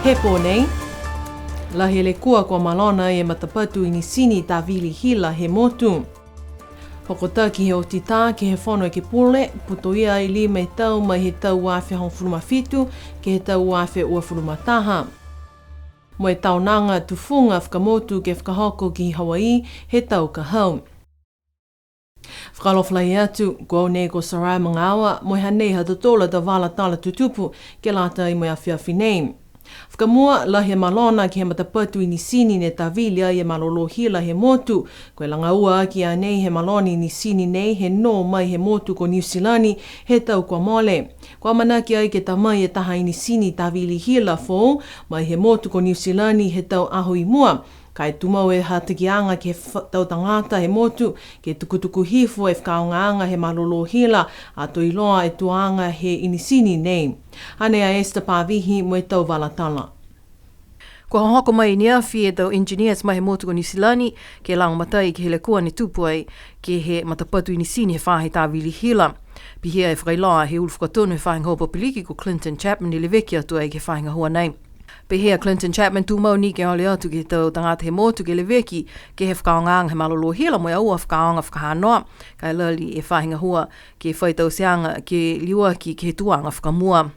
He pōnei, la he le kua kua malona e matapatu I ni sini tā vili hila he motu. Hokota ki he o tita ki he whanau ke pule, puto ia I 5 tau mai he tau wawhi hong whurumawhitu ki he tau wawhi ua whurumataha. Mo e taunanga tufunga whakamotu ke whakahoko ki Hawaii he tau ka hau. Whakaloflai atu, kua nei ko Sarai Mangawa, mo hanei hatotola da wala tala tutupu ke lata I mo awhiawhi nei. Whakamua la he malona ki he matapatu I ni sini ne tawilia I malolo hila he motu, koe langa ua ki a nei he maloni ni sini nei he no mai he motu ko New Zealandi he tau kua mole. Kua manaki ai ke tamai e taha I ni sini tawili hila fo, mai he motu ko New Zealandi he tau aho I mua. Kai tumau e hatakianga ke tau tangata he motu, ke tukutuku hifo e whakaongaanga he malolo hila, a to iloa e tuanga he inisini nei. Hane a Esther Pavihi mo e tau walatala. Kua hoko mai I Niue e tau engineers mai he motu ko New Zealandi, ke lang matai ke hele kua ni tupuai, ke he matapatu I ni sini he whahe tā wili hila. Pihia e whakailoa he ulwhakatonu he whahinga hoa popiliki ko Clinton Chapman I le veki atu ai ke whahinga hoa nei. Pehea Clinton Chapman tu mau ni ke hole atu ke tau tangata he motu ke le veki ke he whakaongaanga he malolo hila mo e aua whakaonga whakahanoa kai lali e whahinga hua ke whaitau seanga ke liuaki ke he tuanga whakamua.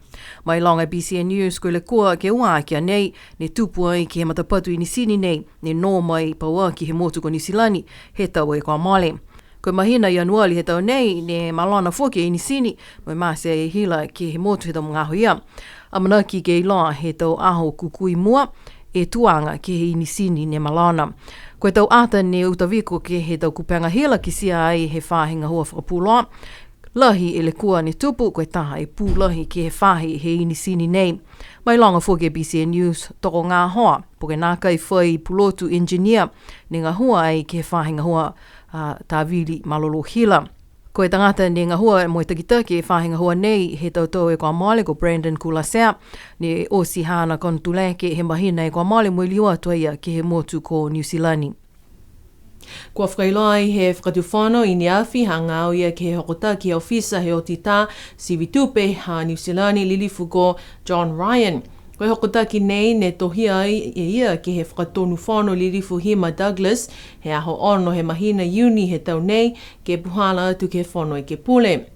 Mai longa BCN News ko le kua ke ua kia nei ne tupu ai ke he matapatu I ni sini nei ne no mai paua ki he motu ko New Zealandi he tau e kua male. Koe mahina I anuali he tau nei ne malona foke I ni sini mo maase e hila ke he motu he tau mga ia. Amanaki ke iloa he tau aho kukui mua e tuanga ke he inisini ne malana. Koe tau ata ne utawiko ke he tau kupanga hila ki sia ai he whahinga hua whakapuloa. Lahi e le kua ni tupu koe taha e pūlahi ke he whahi he inisini nei. Mai longa fuke BCN News toko ngā hoa poke nā kai whai pulotu engineer ne ngā hua ai ke he whahinga hua tā vili malolo hila. Ko e tangata ne ngā hua mo e takitaki e whahinga hua nei he tautau e kua male ko Brandon Kulasea ne o si hana kontuleke he mahina e kua male mo liua tuaia ke he motu ko New Zealandi. Kua whakailoa I he whakatuwhano I ni awhi hanga au ia ke he hokota ki ofisa he o tita Sivitupe ha New Zealandi lilifu ko John Ryan. Koe hokotaki nei ne tohia ai e ia ke he whakatonu whano lirifu Hima Douglas he aho ono he mahina uni he tau nei ke puhala atu ke whano I ke pule.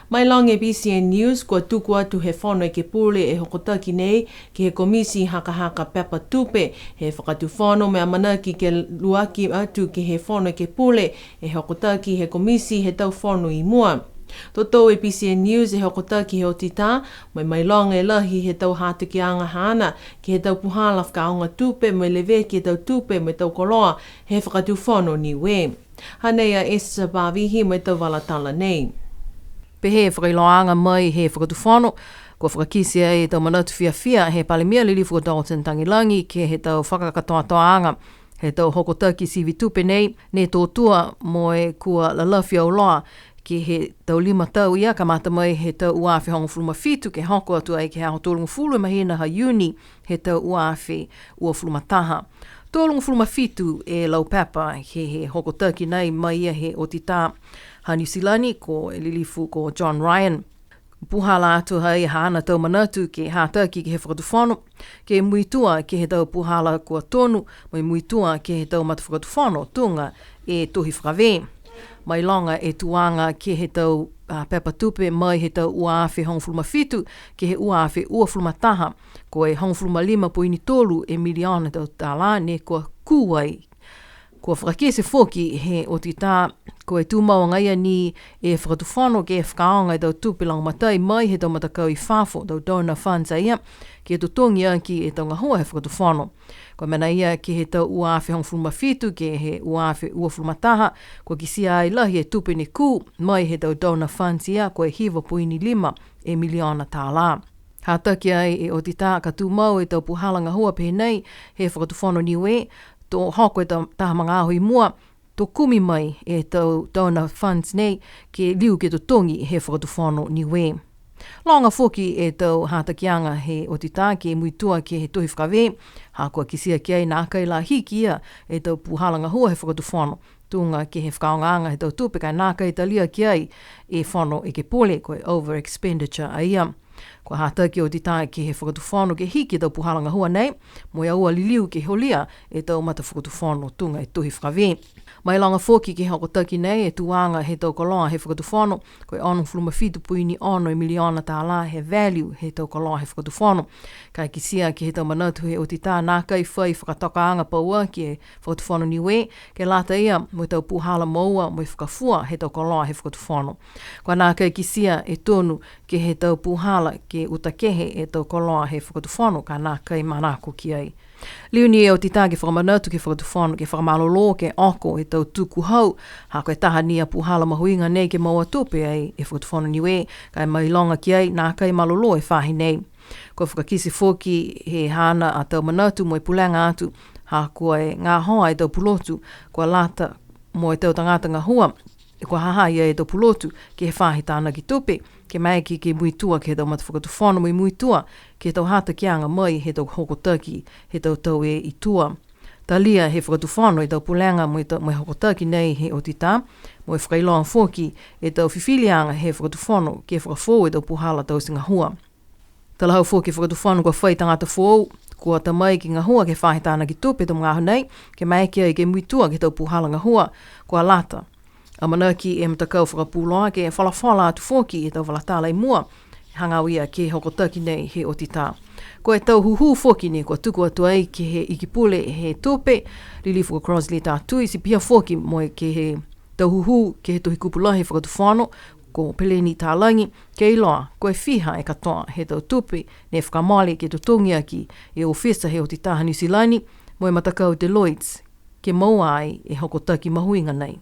Mai long e BCN News kua tuku atu he whano I ke pule e hokotaki nei ke he komisi haka pepa tupe he whakatu whano mea manaki ke luaki atu ke he whano I ke pule e hokotaki he komisi he tau whano I mua. Toto e BCN News e hokotaki he o tita, mai longa e lahi he tau hātukianga hana, ki he tau puhala whakaonga tupe, mai lewe ki he tau tupe, mai tau koloa, he whakatu whono Niue. Hanei a Esther Pavihi mai tau walatala nei. Pehe e whakailoanga mai he whakatu whono, ko whakakisia e tau manatu fia he palemia lilifu o Dalton Tangilangi, ke he tau whakakatoatoanga, he tau hokotaki Sivitupe nei, ne tōtua mo e kua lalawhia o loa, ki he tau 5 tau ia ka mata mai he tau uawhi hongo whulumawhitu ke hoko atu ai ke hao tōlungu whulu mahina ha uni he tau uawhi ua whulumataha. Tōlungu whulumawhitu e lau papa he hokotaki nei mai ia he o tita ha New Zealandi ko e lilifu ko John Ryan. Puhala atu hai hana tau manatu ke hātaki ke he whakatuwhano, ke muitua ke he tau puhala kua tonu, mai muitua ke he tau mata whakatuwhano tunga e tohi whakawe. Mai longa e tuanga ke he tau pepa tupe mai he tau uawhi hongwhulumawhitu ke he uawhi ua whulumataha ko e hongwhulumalima poini tolu e miliona tau tāla ne kua kuai. Kua whakakese whoki he o tita ko e tūmau ngaia ni e whakatuwhano ke e whakaonga e tau tupe lang matai mai he tau matakau I whafo tau donor funds ia ke e tutongi ki e tau ngahua he whakatuwhano. Ko mena ia ki he tau uawhi hongwhulumawhitu ke he uawhi ua whulumataha ko ki sia ai lahi e tupe ni ku mai he tau donor funds ia ko e hiva poini 5 e miliona tāla. Hātaki ai e o tita ka tūmau e tau puhalanga hua pehe nei he whakatuwhano Niue tō hoko e taha mga aho I mua, tō kumi mai e tau donor funds nei ke liu ke tō tongi he whakatuwhano Niue. Longa foki e tau hātakianga he o tita ke muitua ke he tohi whakawe, hākua ki sia ki ai nā kai la hiki ia e tau puhalanga hua he whakatuwhano, tunga ke he whakaongaanga he tau tupe kai nā kai talia ki ai e whano e ke pole koe over expenditure a ia. Kua hātaki o tita ke he whakatuwhono ke hiki tau puhala ngā hua nei, mo ia ua liliu ke holia e tau mata whakatuwhono tunga e tuhi whakawe. Mai langa fōki ke hokotaki nei e tuanga he tau koloa he whakatuwhono, koe ono fuluma fitu puini ono e miliona tā la he value he tau koloa he whakatuwhono. Kai ki sia ki he tau manatu he o tita nā kai whai whakatokaanga paua ki he whakatuwhono Niue, ke lata ia mo tau puhala maua mo i whakafua he tau koloa he whakatuwhono. Kua nā kai ki sia e tonu ke he tau puhala ke utakehe e tau koloa he whakatuwhono ka nā kai manako ki ai. Liu ni e o tita ke whakamanatu ke whakatuwhono ke whakamalolo ke oko e tau tuku hau, ha koe taha nia puhala mahuinga nei ke maua tupe ai e whakatuwhono Niue, kai mai longa ki ai nā kai malolo e whahi nei. Koe whakakisi fōki he hana a tau manatu mo e pulanga atu, ha koe ngā hoa e tau pulotu, koe lata mo e tau tangata ngā hua, e kua haha ia e tau pulotu ke he whahi tāna ki tupe, ke mai ki ke muitua ke he tau mata whakatuwhono mo i muitua, ke he tau hata kianga mai he tau hokotaki, he tau e i tua. Talia he whakatuwhono e tau pulanga mo e hokotaki nei he o tita, mo e whakailoa fōki e tau whiwhilianga he whakatuwhono ke whakafō e tau puhala tau singa hua. Talahau fōki whakatuwhono kua whai tangata fōu, kua tamai ki ngā hua ke whahi tāna ki tupe tau mga nei, ke mai ki ai ke muitua ke tau puhala ngā hua, kua lata. A manaki e mtakau whakapūloa ke e whalawhala atu fōki e tau walatala i mua, hangawia ke hokotaki nei he o tita. Ko e tau huhu fōki ni kua tuku atu ai ke he ikipule he tupe, Lilifu ko Crosley tātui, si pia fōki mo ke he tau huhu ke he tuhi kupulahi whakatuwhono, ko peleni tālangi, ke iloa, ko e whiha e katoa he tau tupe, ne whakamale ke tutungia ki e ofisa he o titaha New Zealand, mo e matakau Deloitte, ke maua ai e hokotaki mahuinga nei.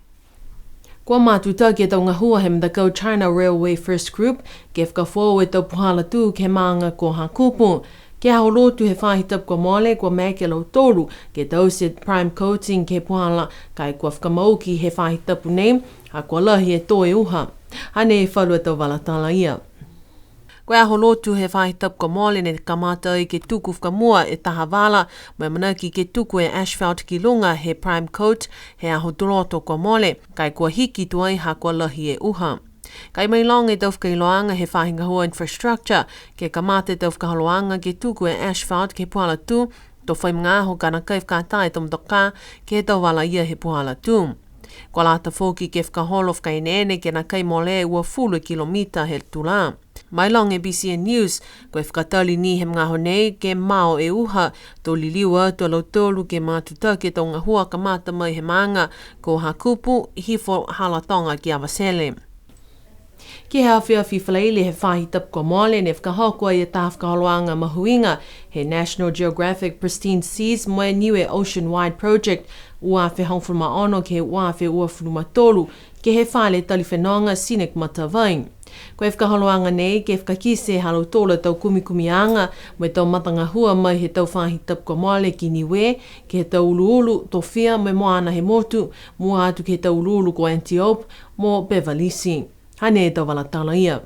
Kua mātuta ke tau ngahua he mtakau China Railway First Group, ke whakafo e tau puhala tū ke maanga ko hakupu. Ke hao lotu he whahitap kua mole kua mea ke lau tolu, ke tau se prime coating ke puhala kai kua whakamau ki he whahitapu nei, ha kua lahi e toe uha. Hane e whalu e tau walatala ia. Koe aho lotu he whahitap kua mole ne kamata i ke tuku whakamua e taha wala, mai manaki ke tuku e asphalt ki lunga he prime coat he aho toloto kua mole, kai kua hiki tuai ha kua lahi e uha. Kai mai long e tau whakailoanga he whahingahua infrastructure, ke kamata e tau whakahaloanga ke tuku e asphalt ke puhala tū, to whai mga aho kana kai whakatai tom toka ke he tau wala ia he puhala tū. Kua lata fōki ke whakaholo whakainene ke na kai mole ua fulu kilomita he tula. Mai long e BCN News, koe whakatali ni he mga honei ke mao e uha, tō liliua tō lautolu ke mātuta ke tau ngahua kamata mai he maanga, ko hakupu hifo halatonga ki awasele. Ki hea whiawhi whaleili he whahitap kua mole ne whakahokua i a tā whakaholoanga mahuinga he National Geographic Pristine Seas moe Niue Ocean Wide Project ua whehongwhuluma ono ke ua whewhuluma tolu ke he whale taliwhenonga Sinek Matavain. Koe whakaholoanga nei ke whakakise halo tola tau kumikumianga mo tau matanga hua mai he tau whahitap kua mole ki Niue ke he tau uluulu tofia me moana he motu mua atu ke he tau uluulu ko Antiope mo Bevalisi. Hane e tau walatala ia.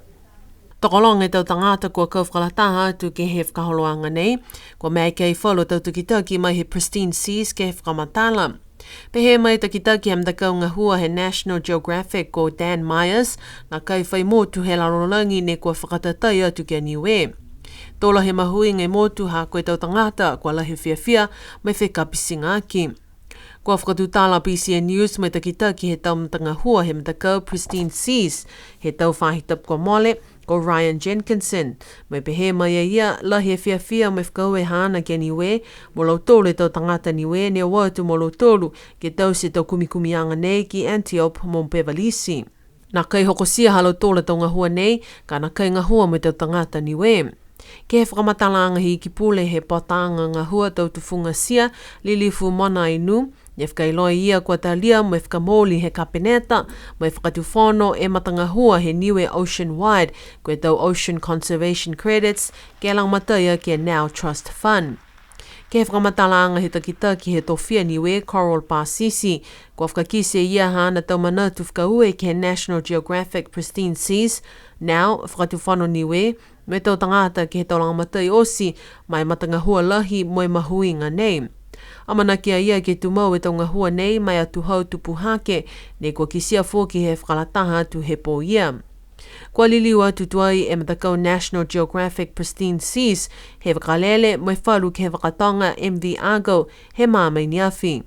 Tokolong e tau tangata kua kau whakalataha atu ke he whakaholoanga nei, kua mea kei whalo tau tukitaki mai he Pristine Seas ke he whakamatala. Pehe mai takitaki he mtakau ngahua he National Geographic ko Dan Myers, na kai whai motu he larolangi ne kua whakatatai atu ke Niue. Tola he mahui ngai motu ha koe tau tangata kua lahi whiawhia mai whekapisinga aki. Kua whakatutala BCN News mai takitaki he tau mtanga hua he mtakau Pristine Seas, he tau whahitap kua mole, ko Ryan Jenkinson. Mai pehe mai ia lahi e whiawhia mai whakau e hana ke Niue, mo lau tolu e tau tangata Niue ne watu mo lau tolu ke tau se tau kumikumianga nei ki Antiope mo Bevalisi. Nā kai hokosia halau tolu tau ngahua nei, ka nā kai ngahua mai tau tangata Niue. Ke he whakamatalanga hi ki pule he potanga ngahua tau tufunga sia, Lilifu mana inu, e whakailoi ia kua talia mo e whakamoli he kapeneta, mo e whakatuwhono e matanga hua he Niue Ocean Wide, koe tau Ocean Conservation Credits, ke lang mataia ke Now Trust Fund. Ke he whakamatalanga he takitaki he tofia Niue Coral Pasisi, kua whakakise ia hana tau manatu whakaue ke he National Geographic Pristine Seas, Now whakatuwhono Niue, me tau tangata ke he tau langa matai osi, mai matanga hua lahi mo e mahuinga nei. Amanaki a ia ke tumau e tau ngahua nei mai atu hau tupu hake, ne kua kisia fōki he whakalataha atu he po ia. Kua liliua tutuai e matakau National Geographic Pristine Seas he wakalele mai whalu ke wakatonga MV Argo he māmai niawhi.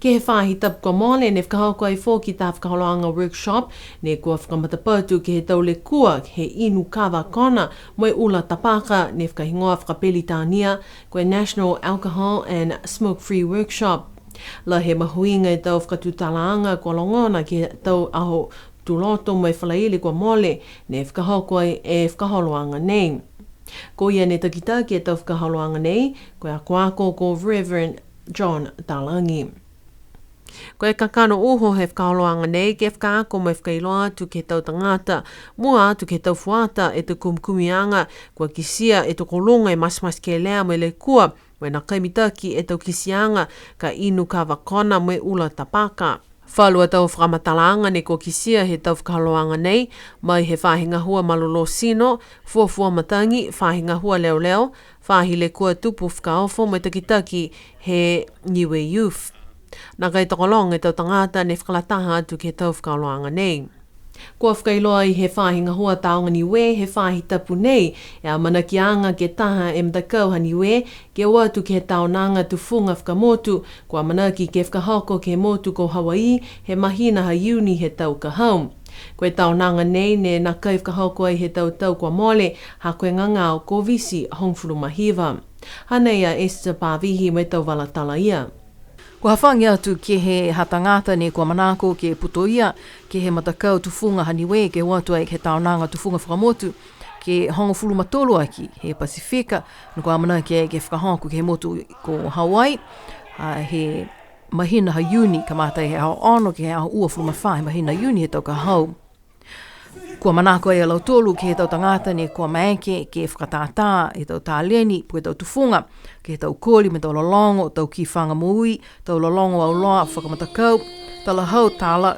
Ke he whahi tapu kua mole ne whakahoko ai fō ki tā whakaholoanga workshop ne kua whakamatapatu ke he taule kua he inu kawa kona mai ula tapaka ne whakahingoa whakapeli tānia koe National Alcohol and Smoke Free Workshop. La he mahuinga e tau whakatutalaanga kua longona ke tau aho tuloto mai whalaili kua mole ne whakahoko ai e whakaholoanga nei. Ko ia ne takitaki e tau whakaholoanga nei koe a kuako ko Reverend John Talangi. Ko e kakano uho he whakaholoanga nei ke whakaako mai whakailoa atu ke tau tangata, mua atu ke tau fuata e te kumkumianga kua kisia e te kolunga e masmas ke lea mai le kua, mai na kaimitaki e tau kisianga ka inu ka wakona mai ula tapaka. Whalua tau whakamatalanga ne ko kisia he tau whakaholoanga nei, mai he whahinga hua malolo sino, fuafua matangi, whahinga hua leo leo, whahi le kua tupu whakaofo mai takitaki he Niue Youth. Nā kai tokolong e tau tangata ne whakalataha atu ke tau whakaholoanga nei. Kua whakailoa i he whahinga hua taonga Niue he whahi tapu nei, e a manakianga ke taha e mtakau ha Niue, ke watu ke taonanga tufunga whakamotu, kua manaki ke whakahoko ke motu ko Hawaii, he mahina ha uni he tau ka home. Koe taonanga nei ne nā kai whakahoko ai he tau kua mole, ha koe ngangao ko visi hongfuru mahiva. Hanei a Esther Pāvihi mai tau walatala ia. Kua hawhangi atu ke he hatangata ne kua manako ke putoia, ke he matakau tufunga ha Niue ke watu ai ke taonanga tufunga whakamotu, ke hongofulu matolo aki he Pasifika, no kua mana ke whakahonku ke he motu ko Hawaii, he mahina ha uni ka mātai he hao ono ke he hao uafulu mawha he mahina uni he tau ka hau. Kua manako ai a lautolu ke he tau tangata ne kua maenke ke whakatātā e tau tāleni pu e tau tufunga ke he tau kōli me tau lolongo, tau ki whanga moui, tau lolongo au loa whakamatakau, tau lahau tāla,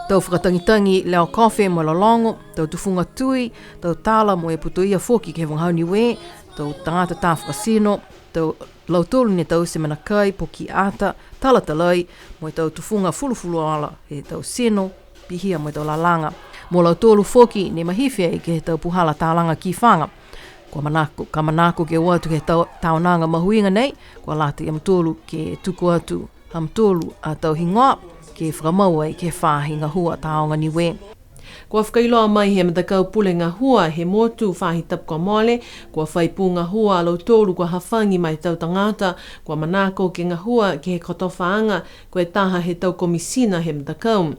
tau whakatangitangi leo kowe mo lolongo, tau tufunga tui, tau tāla mo e putoia whoki ke he wangahau Niue, tau tangata tā whakasino, tau lautolu ne tau se manakai po ki ata, tala talai, mo e tau tufunga fulufulu ala he tau sino, pihia mo e tau lalanga. Mo lau tōlu whoki ne mahifia i ke he tau puhala tālanga ki whanga. Ka manako ke watu ke taonanga mahuinga nei, kua lata i amtōlu ke tuku atu amtōlu a tau hingoa ke whakamau ai ke whahinga hua taonga Niue. Kua whakailoa mai he matakau pulenga hua he motu whahi tapu kua mole, kua whaipunga hua alo tōru kua hawhangi mai tau tangata, kua manako ke ngā hua ke he kotofaanga, kua taha he tau komisina he matakau.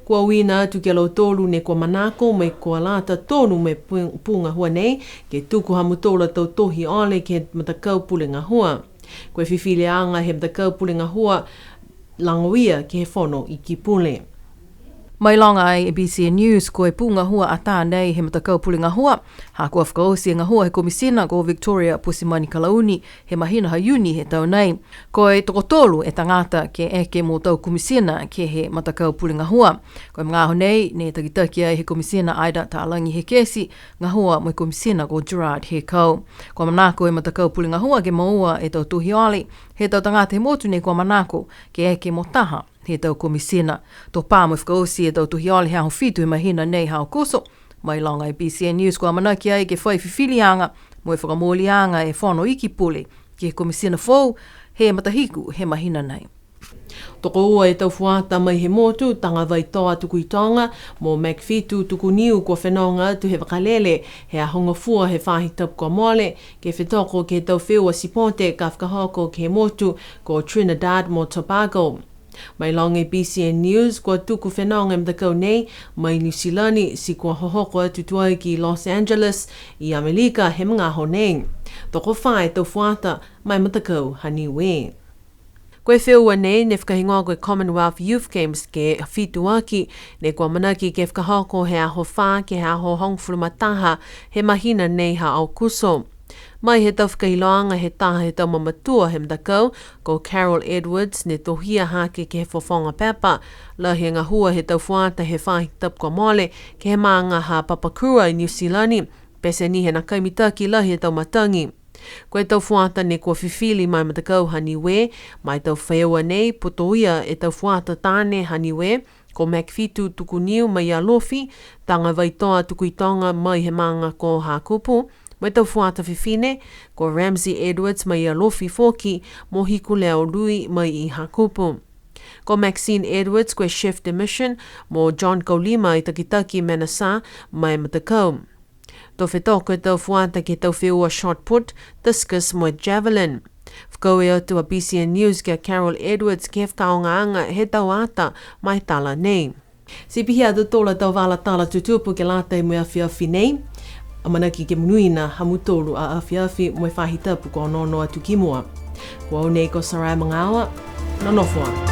Kua wina atu ke alo tōru ne kua manako mai kua lata tōnu me punga hua nei, ke tuku hamutola tau tohi ole ke matakau pulenga hua. Kua whiwhileanga he matakau pulenga hua langoia ke he whono i ki pule. Mai longa ai BCN News ko e punga hua a tā nei he matakau pulinga hua, ha kua whakaosi ngā hua he komisina ko Victoria Pusimani Kalauni he mahina ha uni he tau nei. Ko e tokotolu e tangata ke eke mō tau komisina ke he matakau pulinga hua. Ko e mga nei ne takitaki ai he komisina Aida Tālangi he kesi, ngā hua mo komisina ko Gerard he kau. Ko manako e matakau pulinga hua ke maua e tau tuhi oli, he tau tangata he motu ne ko manako ke eke mō taha. He tau komisina. Tō pā mo whakaosi e tau tuhi ole hea ho whitu he mahina nei hao koso. Mai longa i BCN News kua manaki ai ke whai whiwhilianga mo e whakamolianga e whono iki pule ke komisina fōu he matahiku he mahina nei. Toko ua e tau fuata mai he motu tanga vai toa tuku i tonga mo Macfitu tuku niu kua whenonga atu he wakalele he ahonga fua he whahi tapu kua mole ke whetoko ke tau whiua sipote ka whakahoko ke he motu ko Trinidad mo Tobago. Mai longa i BCN News, kua tuku whenonga mtakau nei, mai New Zealand si kua hohoko atu tuai ki Los Angeles, i Amerika he mga ho nei. Toko whae tau fuata, mai mtakau ha Niue. Koe whiua nei, ne whakahingoa koe Commonwealth Youth Games ke whituaki, ne kua manaki ke whakahoko he aho whā ke he aho hongfurumataha he mahina nei ha au kuso. Mai he tau whakailoanga he taha he tau mamatua he mtakau, ko Carol Edwards ne tohia hake ke he whawhonga pepa, la he ngā hua he tau fuata he whahi tapu kua mole, ke he maanga ha Papakura i New Zealand, pese ni he na kaimitaki la he tau matangi. Koe tau fuata ne kua whiwhili mai matakau ha Niue, mai tau wheua nei, putoia e tau fuata tāne ha Niue, Ko Macfitu tuku Niue mai a lofi, tanga vaitoa tuku i tonga mai he manga ko hakupu, mai tau fuata whiwhine, ko Ramsey Edwards mai a lofi foki, mo hiku leo lui mai i hakupu. Ko Maxine Edwards koe chef de mission, mo John Kaulima i takitaki Manasa mai matakau. Tō whetoko tau fuata ke tau whiua shot put, discus mo javelin. Whakau e atu a BCN News kia Carol Edwards ke whakaongaanga he tau ata mai tala nei. Si pihi atu tōla tau wala tala tutupu ke lātai mo awhi nei. Amanaki ke munuina hamutolu a awhi mo whahitapu ko nono atu ki mua. Ko au nei ko Sarai Mangawa, na nofua.